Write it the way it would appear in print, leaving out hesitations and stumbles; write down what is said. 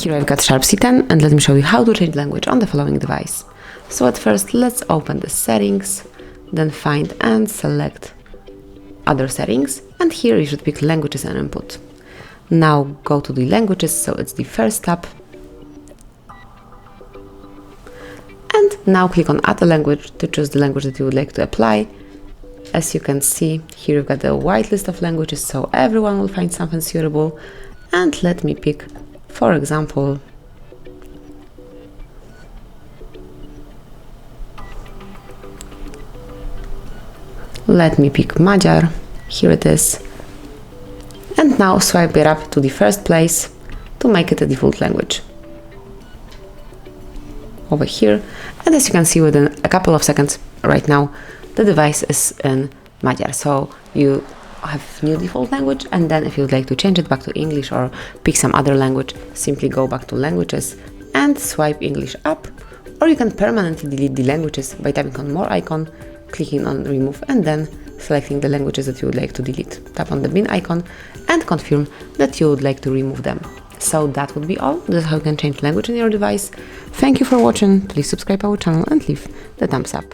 Here I've got SHARP C10 and let me show you how to change language on the following device. So at first let's open the settings, then find and select other settings, and here you should pick languages and input. Now go to the languages, so it's the first tab, and now click on add a language to choose the language that you would like to apply. As you can see, here you've got a wide list of languages, so everyone will find something suitable. And let me pick, for example, Magyar. Here it is. And now swipe it up to the first place to make it a default language. Over here. And as you can see, within a couple of seconds right now, the device is in Magyar. So you have new default language, and then if you would like to change it back to English or pick some other language, simply go back to languages and swipe English up, or you can permanently delete the languages by tapping on more icon, clicking on remove, and then selecting the languages that you would like to delete. Tap on the bin icon and confirm that you would like to remove them. So that would be all. This is how you can change language in your device. Thank you for watching. Please subscribe our channel and leave the thumbs up.